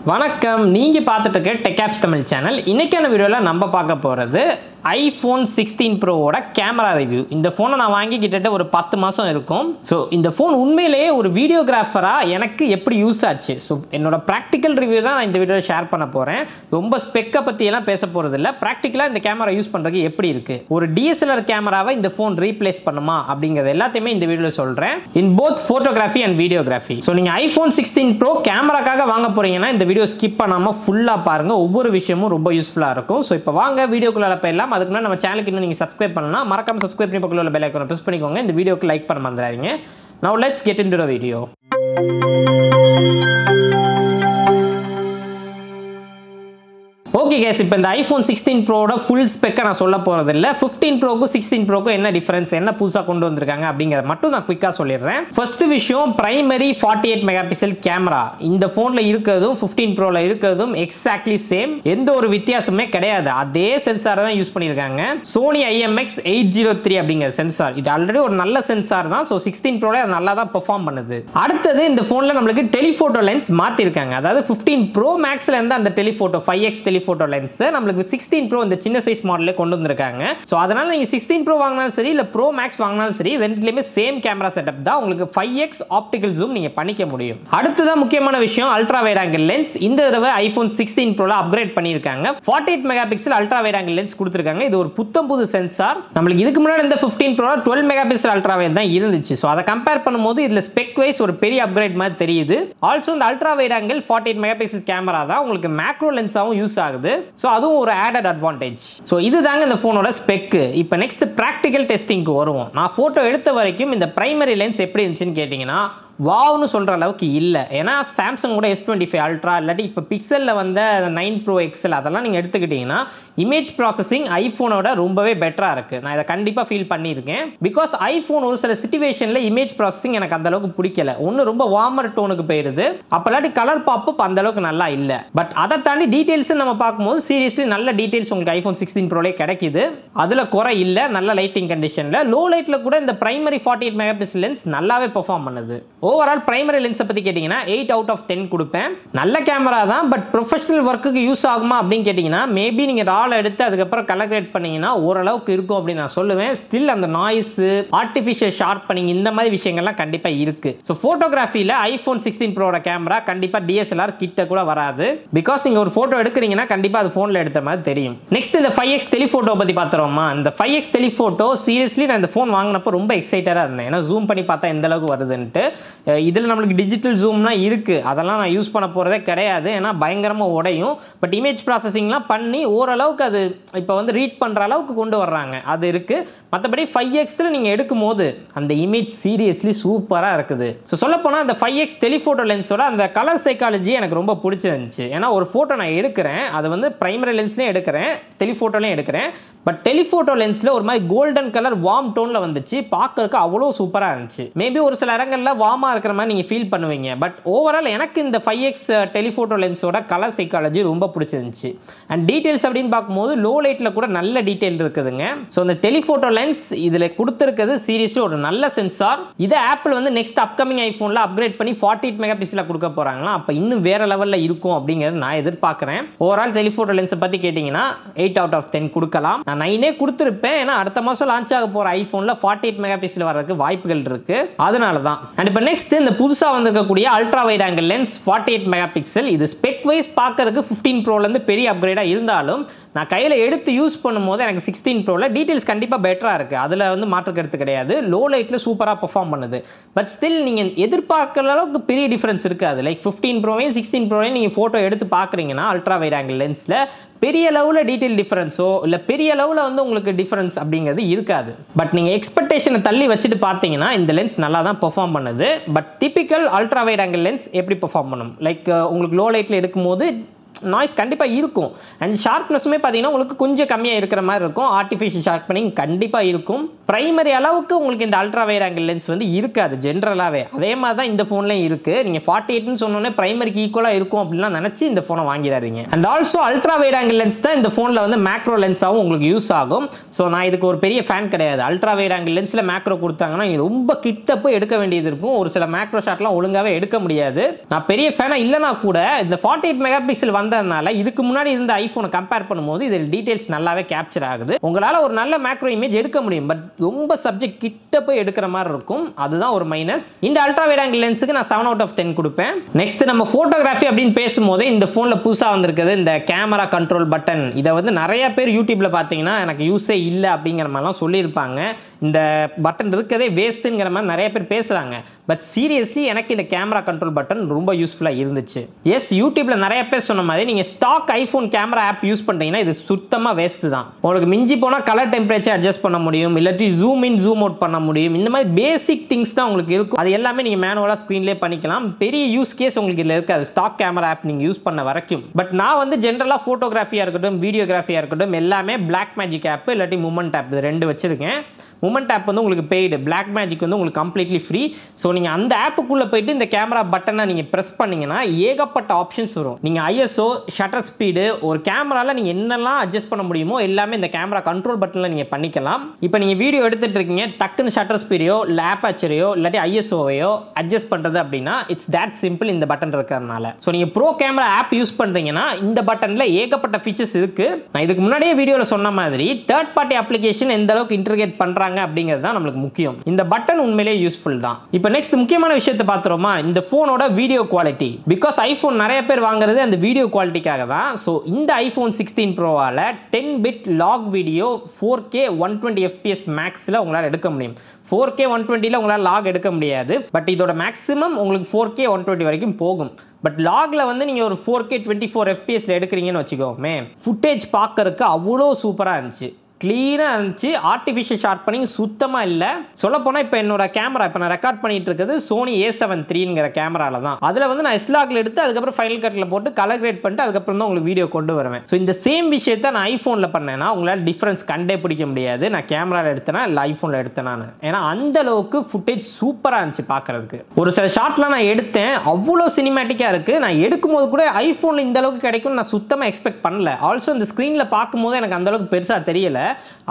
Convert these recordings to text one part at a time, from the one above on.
வணக்கம், நீங்க பார்த்துட்டு இருக்க டெக் ஆப்ஸ் தமிழ் சேனல். இன்னைக்கான வீடியோல நம்ம பார்க்க போறது iPhone 16 Pro ஓட கேமரா ரிவ்யூ. இந்த ஃபோனை நான் வாங்கி கிட்டத்தட்ட ஒரு 10 மாசம் இருக்கும். ஸோ இந்த ஃபோன் உண்மையிலேயே ஒரு வீடியோகிராஃபரா எனக்கு எப்படி யூஸ் ஆச்சு, ஸோ என்னோட ப்ராக்டிக்கல் ரிவ்யூ தான் நான் இந்த வீடியோவில் ஷேர் பண்ண போறேன். ரொம்ப ஸ்பெக்கை பற்றி எல்லாம் பேச போறது இல்லை. ப்ராக்டிக்கலாக இந்த கேமரா யூஸ் பண்ணுறதுக்கு எப்படி இருக்கு, ஒரு DSLR கேமராவை இந்த ஃபோன் ரீப்ளேஸ் பண்ணுமா அப்படிங்கிறது எல்லாத்தையுமே இந்த வீடியோவில் சொல்றேன். In both photography and videography. So நீங்கள் iPhone 16 Pro கேமராக்காக வாங்க போறீங்கன்னா இந்த வீடியோ ஸ்கிப் பண்ணாமல் ஃபுல்லாக பாருங்க. ஒவ்வொரு விஷயமும் ரொம்ப யூஸ்ஃபுல்லாக இருக்கும். ஸோ இப்போ வாங்க வீடியோக்குள்ள போயிடலாம். அதுக்கு முன்னாடி நம்ம சேனலுக்கு இன்னும் நீங்க சப்ஸ்கிரைப் பண்ணலாம், மறக்காம சப்ஸ்கிரைப் பண்ணி பக்கத்துல உள்ள பெல் ஐகானை பிரஸ் பண்ணிக்கோங்க. இந்த வீடியோக்கு லைக் பண்ண மறந்துடாதீங்க. Now let's get into the video. Okay guys, இப்போ இந்த iPhone 16 Proவோட ஃபுல் ஸ்பெக்கை நான் சொல்ல போகிறது இல்லை. 15 Proக்கும் 16 Proக்கும் என்ன டிஃபரன்ஸ், என்ன புதுசாக கொண்டு வந்திருக்காங்க அப்படிங்கிறத மட்டும் நான் குயிக்காக சொல்லிடுறேன். ஃபர்ஸ்ட் விஷயம், பிரைமரி 48 மெகா பிக்சல் கேமரா இந்த ஃபோனில் இருக்கிறதும் 15 Proவில் இருக்கிறதும் எக்ஸாக்ட்லி சேம். எந்த ஒரு வித்தியாசமே கிடையாது. அதே சென்சார் தான் யூஸ் பண்ணியிருக்காங்க. Sony IMX803 அப்படிங்கிற சென்சார். இது ஆல்ரெடி ஒரு நல்ல சென்சார் தான். ஸோ 16 Proவில் அது நல்லா தான் பெர்ஃபார்ம் பண்ணுது. அடுத்தது இந்த ஃபோனில் நம்மளுக்கு டெலிஃபோட்டோ லென்ஸ் மாற்றிருக்காங்க. அதாவது 15 Pro Maxல இருந்து அந்த டெலிஃபோட்டோ 5x டெலிஃபோட்டோ லென்ஸ் நம்மளுக்கு 16 Pro இந்த சின்ன சைஸ் மாடல்ல கொண்டு வந்திருக்காங்க. சோ அதனால நீங்க 16 Pro வாங்கினாலும் சரி இல்ல Pro Max வாங்கினாலும் சரி, ரெண்டுலயுமே சேம் கேமரா செட்டப் தான். உங்களுக்கு 5x ஆப்டிகல் ஜூம் நீங்க பண்ணிக்க முடியும். அடுத்ததா முக்கியமான விஷயம், அல்ட்ரா வைட் ஆங்கிள் லென்ஸ் இந்த தடவை iPhone 16 Pro ல அப்கிரேட் பண்ணிருக்காங்க. 48 mega pixel ultra wide angle lens கொடுத்திருக்காங்க. இது ஒரு புத்தம் புது சென்சார். நம்மளுக்கு இதுக்கு முன்னாடி இந்த 15 Pro 12 mega pixel ultra wide தான் இருந்துச்சு. சோ அதை கம்பேர் பண்ணும்போது இதுல ஸ்பெக் வைஸ் ஒரு பெரிய அப்கிரேட் மாதிரி தெரியுது. ஆல்சோ இந்த ultra wide angle 48 mega pixel camera தான் உங்களுக்கு மேக்ரோ லென்ஸாவும் யூஸ் ஆகுது. சோ அதுவும் ஒரு ஆடட் அட்வான்டேஜ். சோ இதுதாங்க இந்த போனோட ஸ்பெக். இப்போ நெக்ஸ்ட் பிராக்டிகல் டெஸ்டிங்க்கு வருவோம். நான் போட்டோ எடுத்த வரைக்கும் இந்த பிரைமரி லென்ஸ் எப்படி இருந்துச்சுன்னு கேட்டீங்கன்னா வாவ்னு சொல்ற அளவுக்கு இல்லை. ஏன்னா சாம்சங் கூட S25 அல்ட்ரா இல்லாட்டி இப்போ பிக்சலில் வந்த 9 Pro XL அதெல்லாம் நீங்கள் எடுத்துக்கிட்டீங்கன்னா இமேஜ் ப்ராசஸிங் ஐஃபோனோட ரொம்பவே பெட்டராக இருக்குது. நான் இதை கண்டிப்பாக ஃபீல் பண்ணியிருக்கேன். பிகாஸ் ஐஃபோன் ஒரு சில சிச்சுவேஷனில் இமேஜ் ப்ராசஸிங் எனக்கு அந்த அளவுக்கு பிடிக்கல. ஒன்று ரொம்ப வார்மர் டோனுக்கு போயிடுது, அப்போ இல்லாட்டி கலர் பாப்பப் அந்த அளவுக்கு நல்லா இல்லை. பட் அதை தாண்டி டீட்டெயில்ஸ் நம்ம பார்க்கும்போது சீரியஸ்லி நல்ல டீட்டெயில்ஸ் உங்களுக்கு iPhone 16 Pro கிடைக்குது. அதில் குறை இல்லை. நல்ல லைட்டிங் கண்டிஷனில் லோ லைட்டில் கூட இந்த பிரைமரி 48 மெகா பிக்சல் லென்ஸ் நல்லாவே பெர்ஃபார்ம் பண்ணுது. ஓவரால் பிரைமரி லென்ஸை பற்றி கேட்டிங்கன்னா 8 out of 10 கொடுப்பேன். நல்ல கேமரா தான். பட் ப்ரொஃபஷனல் ஒர்க்குக்கு யூஸ் ஆகுமா அப்படின்னு கேட்டிங்கன்னா மேபி நீங்கள் ரால் எடுத்து அதுக்கப்புறம் கலர் கிரேட் பண்ணிங்கன்னா ஓரளவுக்கு இருக்கும் அப்படின்னு நான் சொல்லுவேன். ஸ்டில் அந்த நாய்ஸு, ஆர்டிஃபிஷியல் ஷார்ப்பனிங் இந்த மாதிரி விஷயங்கள்லாம் கண்டிப்பாக இருக்குது. ஸோ ஃபோட்டோகிராஃபியில் iPhone 16 Proவோட கேமரா கண்டிப்பாக DSLR கிட்ட கூட வராது. பிகாஸ் நீங்கள் ஒரு ஃபோட்டோ எடுக்கிறீங்கன்னா கண்டிப்பாக அது ஃபோனில் எடுத்த மாதிரி தெரியும். நெக்ஸ்ட் இந்த 5x டெலிஃபோட்டோ பற்றி பார்த்துருவோமா. இந்த 5x டெலிஃபோட்டோ சீரியஸ்லி நான் இந்த ஃபோன் வாங்கினப்போ ரொம்ப எக்ஸைட்டடாக இருந்தேன். ஏன்னா ஜூம் பண்ணி பார்த்தா எந்த அளவுக்கு வருதுன்ட்டு. இதில் நம்மளுக்கு டிஜிட்டல் ஜூம்லாம் இருக்குது, அதெல்லாம் நான் யூஸ் பண்ண போகிறதே கிடையாது. ஏன்னா பயங்கரமாக உடையும். பட் இமேஜ் ப்ராசஸிங்லாம் பண்ணி ஓரளவுக்கு அது இப்போ வந்து ரீட் பண்ணுற அளவுக்கு கொண்டு வர்றாங்க, அது இருக்குது. மற்றபடி 5xல நீங்கள் எடுக்கும் போது அந்த இமேஜ் சீரியஸ்லி சூப்பராக இருக்குது. ஸோ சொல்லப்போனால் அந்த 5x டெலிஃபோட்டோ லென்ஸோட அந்த கலர் சைக்காலஜி எனக்கு ரொம்ப பிடிச்சிருந்துச்சு. ஏன்னா ஒரு ஃபோட்டோ நான் எடுக்கிறேன், அது வந்து பிரைமரி லென்ஸ்லேயும் எடுக்கிறேன், டெலிஃபோட்டோலையும் எடுக்கிறேன். பட் டெலிஃபோட்டோ லென்ஸில் ஒரு மாதிரி கோல்டன் கலர் வார்ம் டோனில் வந்துச்சு. பார்க்கறதுக்கு அவ்வளோ சூப்பராக இருந்துச்சு. மேபி ஒரு சில இடங்களில் வார்மாக இருக்கிற மாதிரி நீங்கள் ஃபீல் பண்ணுவீங்க. பட் ஓவரால் எனக்கு இந்த 5x டெலிஃபோட்டோ லென்ஸோட கலர் சைக்காலஜி ரொம்ப பிடிச்சிருந்துச்சு. அண்ட் டீட்டெயில்ஸ் அப்படின்னு பார்க்கும்போது லோ லைட்டில் கூட நல்ல டீட்டெயில் இருக்குதுங்க. ஸோ இந்த டெலிஃபோட்டோ லென்ஸ் இதில் கொடுத்துருக்கிறது சீரியஸ்லி ஒரு நல்ல சென்சார். இதை ஆப்பிள் வந்து நெக்ஸ்ட் அப்கமிங் ஐஃபோனில் அப்கிரேட் பண்ணி 48 மெகா பிக்சலில் கொடுக்க போகிறாங்களா, அப்போ இன்னும் வேற லெவலில் இருக்கும் அப்படிங்கிறது நான் எதிர்பார்க்குறேன். ஓவரால் டெலிஃபோட்டோ லென்ஸை பற்றி கேட்டிங்கன்னா 8 out of 10 கொடுக்கலாம். நான் 9 கொடுத்துருப்பேன். ஏன்னா அடுத்த மாதம் லான்ச் ஆக போகிற ஐஃபோனில் 48 மெகா பிக்சல் வரதுக்கு வாய்ப்புகள் இருக்குது, அதனால தான். அண்ட் இப்போ நெக்ஸ்ட் இந்த புதுசாக வந்திருக்கக்கூடிய ultra wide angle lens 48 mega pixel. இது ஸ்பெக் வைஸ் பார்க்கறதுக்கு 15 Proலேருந்து பெரிய அப்கிரேடாக இருந்தாலும் நான் கையில் எடுத்து யூஸ் பண்ணும்போது எனக்கு 16 Proவில் டீட்டெயில்ஸ் கண்டிப்பாக பெட்டராக இருக்குது. அதில் வந்து மாற்று கருத்து கிடையாது. லோ லைட்டில் சூப்பராக பெர்ஃபார்ம் பண்ணுது. பட் ஸ்டில் நீங்கள் எதிர்பார்க்குற அளவுக்கு பெரிய டிஃபரன்ஸ் இருக்காது. லைக் 15 Proவையும் 16 Proவையும் நீங்கள் ஃபோட்டோ எடுத்து பார்க்குறீங்கன்னா அல்ட்ரா வைட் ஆங்கிள் லென்ஸில் பெரிய லெவலில் டீட்டெயில் டிஃபரன்ஸோ இல்லை பெரிய லெவலில் வந்து உங்களுக்கு டிஃபரன்ஸ் அப்படிங்கிறது இருக்காது. பட் நீங்கள் எக்ஸ்பெக்டேஷனை தள்ளி வச்சுட்டு பார்த்தீங்கன்னா இந்த லென்ஸ் நல்லா தான் பெர்ஃபார்ம் பண்ணுது. But typical ultra wide angle lens எப்படி பெர்ஃபார்ம் பண்ணும், லைக் உங்களுக்கு லோ லைட்டில் எடுக்கும்போது நாய்ஸ் கண்டிப்பாக இருக்கும். அண்ட் ஷார்ப்னஸுமே பார்த்தீங்கன்னா உங்களுக்கு கொஞ்சம் கம்மியாக இருக்கிற மாதிரி இருக்கும். ஆர்டிஃபிஷியல் ஷார்ப்பனிங் கண்டிப்பாக இருக்கும். பிரைமரி அளவுக்கு உங்களுக்கு இந்த அல்ட்ரா வைட் ஆங்கிள் லென்ஸ் வந்து இருக்காது ஜென்ரலாகவே. அதே மாதிரி தான் இந்த ஃபோன்லையும் இருக்குது. நீங்கள் 48ன்னு சொன்னோன்னே பிரைமரிக்கு ஈக்குவலாக இருக்கும் அப்படின்லாம் நினச்சி இந்த ஃபோனை வாங்கிடாதீங்க. And also ultra wide angle lens தான் இந்த ஃபோனில் வந்து மேக்ரோ லென்ஸாகவும் உங்களுக்கு யூஸ் ஆகும். ஸோ நான் இதுக்கு ஒரு பெரிய ஃபேன் கிடையாது. அல்ட்ரா வைட் ஆங்கிள் லென்ஸில் மேக்ரோ கொடுத்தாங்கன்னா இது ரொம்ப கிட்ட போய் எடுக்க வேண்டியது இருக்கும். ஒரு சில மேக்ரோ ஷாட்லாம் ஒழுங்காகவே எடுக்க முடியாது. நான் பெரிய ஃபேனாக இல்லைனா கூட இந்த 48 மெகா பிக்சல் வந்ததுனால இதுக்கு முன்னாடி இருந்த ஐஃபோனை கம்பேர் பண்ணும்போது இதில் டீடைல்ஸ் நல்லாவே கேப்சர் ஆகுது. உங்களால் ஒரு நல்ல மேக்ரோ இமேஜ் எடுக்க முடியும். பட் ரொம்ப சப்ஜெக்ட் கிட்ட போய் எடுக்கிற மாதிரி இருக்கும். அதுதான் ஒரு மைனஸ். இந்த அல்ட்ரா வைட் ஆங்கிள் லென்ஸுக்கு நான் 7 out of 10 கொடுப்பேன். நெக்ஸ்ட் நம்ம ஃபோட்டோகிராஃபி அப்படின்னு பேசும்போது இந்த ஃபோனில் புதுசாக வந்திருக்குது இந்த கேமரா கண்ட்ரோல் பட்டன். இதை வந்து நிறைய பேர் யூடியூப்ல பார்த்தீங்கன்னா எனக்கு யூஸே இல்லை அப்படிங்கிற மாதிரிலாம் சொல்லியிருப்பாங்க. இந்த பட்டன் இருக்கதே வேஸ்ட்டுங்கிற மாதிரி நிறைய பேர் பேசுகிறாங்க. பட் சீரியஸ்லி எனக்கு இந்த கேமரா கண்ட்ரோல் பட்டன் ரொம்ப யூஸ்ஃபுல்லாக இருந்துச்சு. எஸ், யூடியூப்ல நிறைய பேர் சொன்ன மாதிரி நீங்கள் stock iPhone camera app use பண்ணுறீங்கன்னா இது சுத்தமாக வேஸ்ட்டு தான். உங்களுக்கு மிஞ்சி போனால் கலர் டெம்பரேச்சர் அட்ஜஸ்ட் பண்ண முடியும், இல்லாட்டி ஜூம் இன் ஜூம் அவுட் பண்ண முடியும். இந்த மாதிரி பேசிக் திங்ஸ் தான் உங்களுக்கு இருக்கும். அது எல்லாமே நீங்கள் மேனுவலாக ஸ்க்ரீன்லேயே பண்ணிக்கலாம். பெரிய யூஸ் கேஸ் உங்களுக்கு இதில் இருக்காது ஸ்டாக் கேமரா ஆப் நீங்கள் யூஸ் பண்ண வரைக்கும். பட் நான் வந்து ஜென்ரலாக ஃபோட்டோகிராஃபியாக இருக்கட்டும், வீடியோகிராஃபியாக இருக்கட்டும், எல்லாமே பிளாக் மேஜிக் ஆப் இல்லாட்டி மூமெண்ட் ஆப் இது 2 வச்சிருக்கேன். மூமெண்ட் ஆப் வந்து உங்களுக்கு பெய்டு, பிளாக் மேஜிக் வந்து உங்களுக்கு கம்ப்ளீட்லி ஃப்ரீ. ஸோ நீங்கள் அந்த ஆப்புக்குள்ளே போயிட்டு இந்த கேமரா பட்டனை நீங்கள் ப்ரெஸ் பண்ணிங்கன்னா ஏகப்பட்ட ஆப்ஷன்ஸ் வரும். நீங்கள் ஐஎஸ்ஓ, ஷட்டர் ஸ்பீடு, ஒரு கேமராவில் நீங்கள் என்னெல்லாம் அட்ஜஸ்ட் பண்ண முடியுமோ எல்லாமே இந்த கேமரா கண்ட்ரோல் பட்டனில் நீங்கள் பண்ணிக்கலாம். இப்போ நீங்கள் வீடியோ எடுத்துகிட்டு இருக்கீங்க, டக்குன்னு ஷட்டர் ஸ்பீடையோ இல்லை ஆப்பேச்சரையோ இல்லாட்டி ஐஎஸ்ஓவையோ அட்ஜஸ்ட் பண்ணுறது அப்படின்னா இட்ஸ் தட் சிம்பிள் இந்த பட்டன் இருக்கிறதுனால. ஸோ நீங்கள் ப்ரோ கேமரா ஆப் யூஸ் பண்ணுறீங்கன்னா இந்த பட்டனில் ஏகப்பட்ட ஃபீச்சர்ஸ் இருக்குது. நான் இதுக்கு முன்னாடியே வீடியோவில் சொன்ன மாதிரி தேர்ட் பார்ட்டி அப்ளிகேஷன் எந்த அளவுக்கு இன்டர்கேட் பண்ணுறாங்க அப்படிங்கிறது தான் நமக்கு முக்கியம். இந்த பட்டன் உண்மையிலேயே யூஸ்ஃபுல் தான். இப்போ நெக்ஸ்ட் முக்கியமான விஷயத்தை பார்த்துறோமா, இந்த ஃபோனோட வீடியோ குவாலிட்டி. பிகாஸ் ஐஃபோன் நிறைய பேர் வாங்குறது அந்த வீடியோ குவாலிட்டிக்காக தான். ஸோ இந்த ஐஃபோன் 16 ப்ரோவால் 10 bit log video 4K 120 FPS மேக்ஸில் உங்களால் எடுக்க முடியும். 4K 120ல் உங்களால் லாக் எடுக்க முடியாது. பட் இதோட மேக்ஸிமம் உங்களுக்கு 4K 120 வரைக்கும் போகும். பட் லாக்ல வந்து நீங்கள் ஒரு 4K 24 FPSல எடுக்கிறீங்கன்னு வச்சுக்கோமே, ஃபுட்டேஜ் பார்க்கறதுக்கு அவ்வளோ சூப்பராக இருந்துச்சு, கிளீனாக இருந்துச்சு. ஆர்டிஃபிஷியல் ஷார்ப்பனிங் சுத்தமாக இல்லை. சொல்லப்போனால் இப்போ என்னோட கேமரா இப்போ நான் ரெக்கார்ட் பண்ணிட்டு இருக்கிறது சோனி A7 IIIங்கிற கேமரால தான். அதில் வந்து நான் எஸ்லாக்ல எடுத்து அதுக்கப்புறம் ஃபைனல் கட்டில் போட்டு கலர் கிரேட் பண்ணிட்டு அதுக்கப்புறம் தான் உங்களுக்கு வீடியோ கொண்டு வருவேன். ஸோ இந்த சேம் விஷயத்தை நான் ஐஃபோனில் பண்ணேன்னா உங்களால் டிஃப்ரென்ஸ் கண்டே பிடிக்க முடியாது. நான் கேமராவில் எடுத்தேனா இல்லை ஐஃபோனில் எடுத்தேனான்னு. ஏன்னா அந்த அளவுக்கு ஃபுட்டேஜ் சூப்பராக இருந்துச்சு பார்க்கறதுக்கு. ஒரு சில ஷாட்லாம் நான் எடுத்தேன், அவ்வளோ சினிமேட்டிக்காக இருக்குது. நான் எடுக்கும்போது கூட ஐஃபோனில் இந்த அளவுக்கு கிடைக்கும்னு நான் சுத்தமாக எக்ஸ்பெக்ட் பண்ணல. ஆல்சோ இந்த ஸ்க்ரீனில் பார்க்கும்போது எனக்கு அந்த அளவுக்கு பெருசாக தெரியல.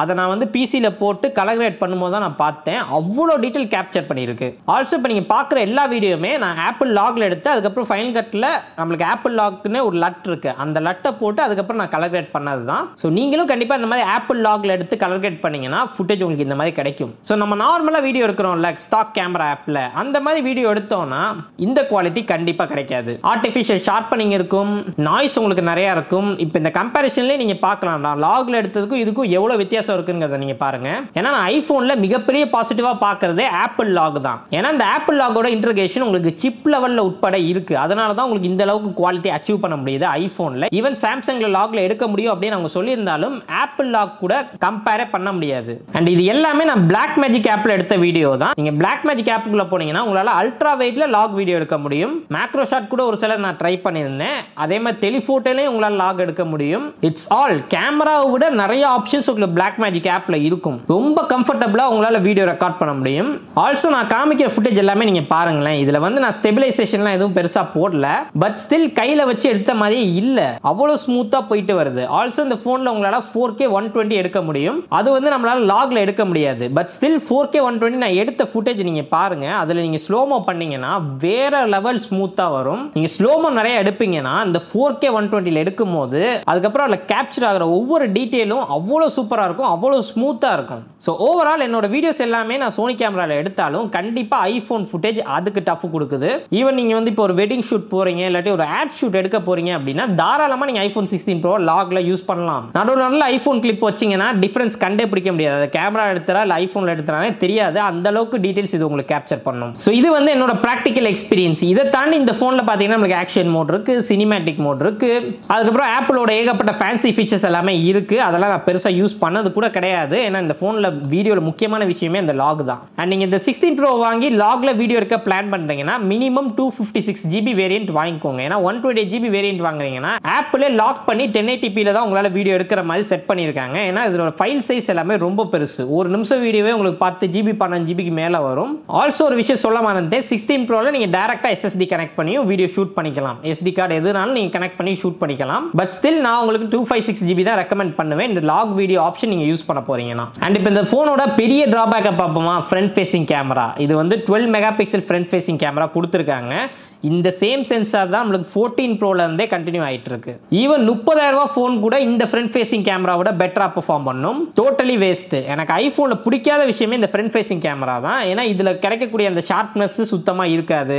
அதை நான் வந்து பிசியில் போட்டு கலர் கிரேட் பண்ணும்போது தான் நான் பார்த்தேன், அவ்வளோ டீட்டெயில் கேப்சர் பண்ணியிருக்கு. ஆல்சோ இப்போ நீங்கள் பார்க்குற எல்லா வீடியோவுமே நான் ஆப்பிள் லாகில் எடுத்து அதுக்கப்புறம் ஃபைனல் கட்டில் நம்மளுக்கு ஆப்பிள் லாக்னு ஒரு லட் இருக்குது, அந்த லட்டை போட்டு அதுக்கப்புறம் நான் கலர் கிரேட் பண்ணது தான். ஸோ நீங்களும் கண்டிப்பாக இந்த மாதிரி ஆப்பிள் லாகில் எடுத்து கலர் கிரேட் பண்ணிங்கன்னா ஃபுட்டேஜ் உங்களுக்கு இந்த மாதிரி கிடைக்கும். ஸோ நம்ம நார்மலாக வீடியோ எடுக்கிறோம்ல ஸ்டாக் கேமரா ஆப்பில், அந்த மாதிரி வீடியோ எடுத்தோம்னா இந்த குவாலிட்டி கண்டிப்பாக கிடைக்காது. ஆர்டிஃபிஷியல் ஷார்ப்பனிங் இருக்கும், நாய்ஸ் உங்களுக்கு நிறையா இருக்கும். இப்போ இந்த கம்பேரிஷன்லேயே நீங்கள் பார்க்கலாம், நான் லாகில் எடுத்ததுக்கும் இதுக்கும் எவ்வளோ வித்தியாசம் இருக்குங்கிறத நீங்க பாருங்க. ஏன்னா நான் ஐபோன்ல மிகப்பெரிய பாசிட்டிவா பார்க்கறதே ஆப்பிள் லாக் தான். ஏன்னா இந்த ஆப்பிள் லாகோட இன்டகிரேஷன் உங்களுக்கு சிப் லெவல்ல உட்பட இருக்கு. அதனால தான் உங்களுக்கு இந்த அளவுக்கு குவாலிட்டி அச்சீவ் பண்ண முடியுது ஐபோன்ல. ஈவன் சாம்சங்ல லாக்ல எடுக்க முடியும் அப்படின்னு அவங்க சொல்லியிருந்தாலும் ஆப்பிள் லாக் கூட கம்பேர் பண்ண முடியாது. அண்ட் இது எல்லாமே நான் பிளாக் மேஜிக் ஆப்ல எடுத்த வீடியோ தான். நீங்க பிளாக் மேஜிக் ஆப்புக்குள்ள போனீங்கன்னா உங்களால அல்ட்ரா வைட்ல லாக் வீடியோ எடுக்க முடியும். மேக்ரோ ஷாட் கூட ஒரு சில நான் ட்ரை பண்ணியிருந்தேன். அதே மாதிரி டெலிஃபோட்டோலயும் உங்களால லாக் எடுக்க முடியும். இட்ஸ் ஆல் கேமராவை விட நிறைய ஆப்ஷன்ஸ் உங்களுக்கு பிளாக் மேஜிக் ஆப்ல இருக்கும். ரொம்ப கம்ஃபர்டபிளா உங்களால வீடியோ ரெக்கார்ட் பண்ண முடியும். ஆல்சோ நான் காமிக்கிற ஃபுட்டேஜ் எல்லாமே நீங்க பாருங்களேன். இதுல வந்து நான் ஸ்டெபிலைசேஷன்லாம் எதுவும் பெருசா போடல. பட் ஸ்டில் கையில வச்சு எடுத்த மாதிரியே இல்ல, அவ்வளவு ஸ்மூத்தா போயிட்டு வருது. ஆல்சோ இந்த போன்ல உங்களால 4K 120 எடுக்க முடியும். அது வந்து நம்மளால லாக்ல எடுக்க முடியாது. பட் ஸ்டில் 4K 120 நான் எடுத்த ஃபுட்டேஜ் நீங்க பாருங்க. அதுல நீங்க ஸ்லோமோ பண்ணீங்கன்னா வேற லெவல் ஸ்மூத்தா வரும். நீங்க ஸ்லோமோ நிறைய எடுப்பீங்கன்னா இந்த 4K 120ல எடுக்கும் போது அதுக்கப்புறம் அதுல கேப்சர் ஆகிற ஒவ்வொரு டீட்டெயிலும் அவ்வளவு சூப்பரா இருக்கும், அவ்வளவு ஸ்மூத்தா இருக்கும். ஸோ ஓவரால் என்னோட வீடியோஸ் எல்லாமே நான் சோனி கேமராவில் எடுத்தாலும் கண்டிப்பா ஐபோன் ஃபுட்டேஜ் அதுக்கு டஃப் கொடுக்குது. ஈவன் நீங்க வந்து இப்போ ஒரு வெட்டிங் ஷூட் போறீங்க இல்லாட்டி ஒரு ஆட் ஷூட் எடுக்க போறீங்க அப்படின்னா தாராளமா நீங்க ஐபோன் 16 ப்ரோ லாக்ல யூஸ் பண்ணலாம். நடுவில் நல்ல ஐபோன் கிளிப் வச்சீங்கன்னா டிஃபரன்ஸ் கண்டே பிடிக்க முடியாது. அது கேமரா எடுத்தா இல்லை ஐபோன்ல எடுத்தாலே தெரியாது, அந்த அளவுக்கு டீடைல்ஸ் இது உங்களுக்கு கேப்சர் பண்ணும். ஸோ இது வந்து என்னோட ப்ராக்டிக்கல் எக்ஸ்பீரியன்ஸ். இதை தாண்டி இந்த போன்ல பாத்தீங்கன்னா நமக்கு ஆக்ஷன் மோட் இருக்கு, சினிமேட்டிக் மோட் இருக்கு, அதுக்கப்புறம் ஆப்பிளோட ஏகப்பட்ட ஃபேன்சி ஃபீச்சர்ஸ் எல்லாமே இருக்கு. அதெல்லாம் நான் பெருசா யூஸ் யூஸ் பண்ணது கூட கிடையாது. ஏன்னா இந்த ஃபோனில் வீடியோவில் முக்கியமான விஷயமே இந்த லாக் தான். அண்ட் நீங்கள் இந்த 16 Pro வாங்கி லாகில் வீடியோ எடுக்க பிளான் பண்ணுறீங்கன்னா மினிமம் 256 GB வேரியன்ட் வாங்கிக்கோங்க. ஏன்னா 128 GB வேரியன்ட் வாங்குறீங்கன்னா ஆப்பிளே லாக் பண்ணி 1080p தான் உங்களால் வீடியோ எடுக்கிற மாதிரி செட் பண்ணியிருக்காங்க. ஏன்னா இதோட ஃபைல் சைஸ் எல்லாமே ரொம்ப பெருசு. ஒரு நிமிஷம் வீடியோவே உங்களுக்கு 10 GB 12 GB மேலே வரும். ஆல்சோ ஒரு விஷயம் சொல்ல மாட்டேன், 16 Proல நீங்கள் டேரெக்டாக SSD கனெக்ட் பண்ணியும் வீடியோ ஷூட் பண்ணிக்கலாம். SD கார்டு எதுனாலும் நீங்கள் கனெக்ட் பண்ணி ஷூட் பண்ணிக்கலாம். பட் ஸ்டில் நான் உங்களுக்கு 256 GB தான் ரெக்கமெண்ட் பண்ணுவேன் இந்த லாக் வீடியோ ஆப்ஷன் நீங்கள் யூஸ் பண்ண போறீங்கன்னா. அண்ட் இப்போ இந்த ஃபோனோட பெரிய டிராபேக்கை பார்ப்போமா, ஃப்ரண்ட் ஃபேசிங் கேமரா. இது வந்து 12 மெகாபிக்சல் ஃப்ரண்ட் ஃபேசிங் கேமரா கொடுத்துருக்காங்க. இந்த சேம் சென்சார் தான் நம்மளுக்கு 14 Proல இருந்தே கண்டினியூ ஆகிட்டு இருக்கு. ஈவன் 30,000 ரூபா ஃபோன் கூட இந்த ஃப்ரண்ட் ஃபேசிங் கேமராவோட பெட்டரா பெர்ஃபார்ம் பண்ணும். Totally waste. எனக்கு ஐஃபோனில் பிடிக்காத விஷயமே இந்த ஃப்ரண்ட் ஃபேசிங் கேமரா தான். ஏன்னா இதில் கிடைக்கக்கூடிய அந்த ஷார்ப்னஸ் சுத்தமாக இருக்காது.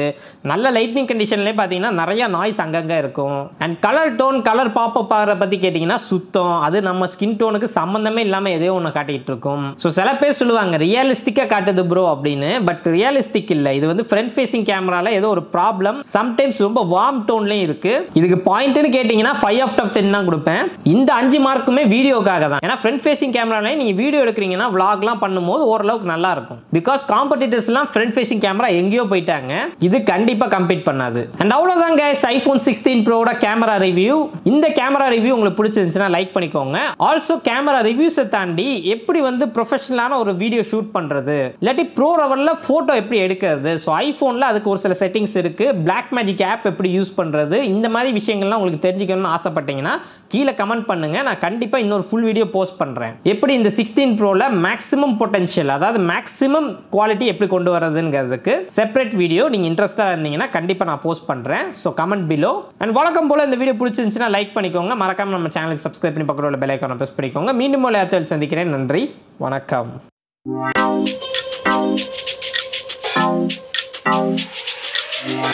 நல்ல லைட்னிங் கண்டிஷன்லேயே பார்த்தீங்கன்னா நிறைய நாய்ஸ் அங்கங்கே இருக்கும். And colour tone, colour pop up ஆகிற பற்றி கேட்டிங்கன்னா சுத்தம், அது நம்ம ஸ்கின் டோனுக்கு சம்மந்தமே இல்லாமல் எதையோ ஒன்று காட்டிகிட்டு இருக்கும். ஸோ சில பேர் சொல்லுவாங்க ரியலிஸ்டிக்காக காட்டுது ப்ரோ அப்படின்னு. பட் ரியலிஸ்டிக் இல்லை. இது வந்து ஃப்ரண்ட் ஃபேசிங் கேமராவில் ஏதோ ஒரு ப்ராப்ளம். சம்டைம்ஸ் ரொம்ப வார்ம் டோன்லயும் இருக்கு. இதுக்கு பாயிண்ட்னு கேட்டிங்கன்னா 5 out of 10 தான் கொடுப்பேன். இந்த 5 மார்க்குமே வீடியோக்காக தான். ஏன்னா ஃப்ரண்ட் ஃபேசிங் கேமரால நீங்க வீடியோ எடுக்கிறீங்கன்னா vlogலாம் பண்ணும்போது ஓரளவுக்கு நல்லா இருக்கும். பிகாஸ் காம்படிட்டர்ஸ்லாம் ஃப்ரண்ட் ஃபேசிங் கேமரா எங்கேயோ போயிட்டாங்க. இது கண்டிப்பா கம்பீட் பண்ணாது. அண்ட் அவ்வளவுதான் guys, iPhone 16 Proட கேமரா ரிவ்யூ. இந்த கேமரா ரிவ்யூ உங்களுக்கு பிடிச்சிருந்துச்சுன்னா லைக் பண்ணிக்கோங்க. ஆல்சோ கேமரா ரிவ்யூஸை தாண்டி எப்படி வந்து ப்ரொஃபஷனலான ஒரு வீடியோ ஷூட் பண்றது, இல்லாட்டி ப்ரோ லெவல்ல போட்டோ எப்படி எடுக்கிறது, ஸோ ஐஃபோனில் அதுக்கு ஒரு சில செட்டிங்ஸ் இருக்கு. Blackmagic ஆப் எப்படி யூஸ் பண்றது, இந்த மாதிரி விஷயங்கள்லாம் உங்களுக்கு தெரிஞ்சுக்கணும்னு ஆசைப்பட்டீங்கன்னா கீழே கமெண்ட் பண்ணுங்க. நான் கண்டிப்பா இன்னொரு ஃபுல் வீடியோ போஸ்ட் பண்றேன். எப்படி இந்த 16 Proல மேக்ஸிமம் பொட்டன்ஷியல், அதாவது மேக்ஸிமம் குவாலிட்டி எப்படி கொண்டு வரதுங்கிறதுக்கு செப்பரேட் வீடியோ நீங்க இன்ட்ரெஸ்டா இருந்தீங்கன்னா கண்டிப்பா நான் போஸ்ட் பண்றேன். So comment below. அண்ட் வழக்கம் போல இந்த வீடியோ பிடிச்சிருந்துச்சுன்னா லைக் பண்ணிக்கோங்க. மறக்காம நம்ம சேனலுக்கு சப்ஸ்கிரைப் பண்ணி பக்கத்துல உள்ள பெல் ஐகானை பிரஸ் பண்ணிக்கோங்க. மீண்டும் ஒரு ஆத்தியில் சந்திக்கிறேன். நன்றி, வணக்கம்.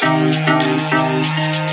Thank you.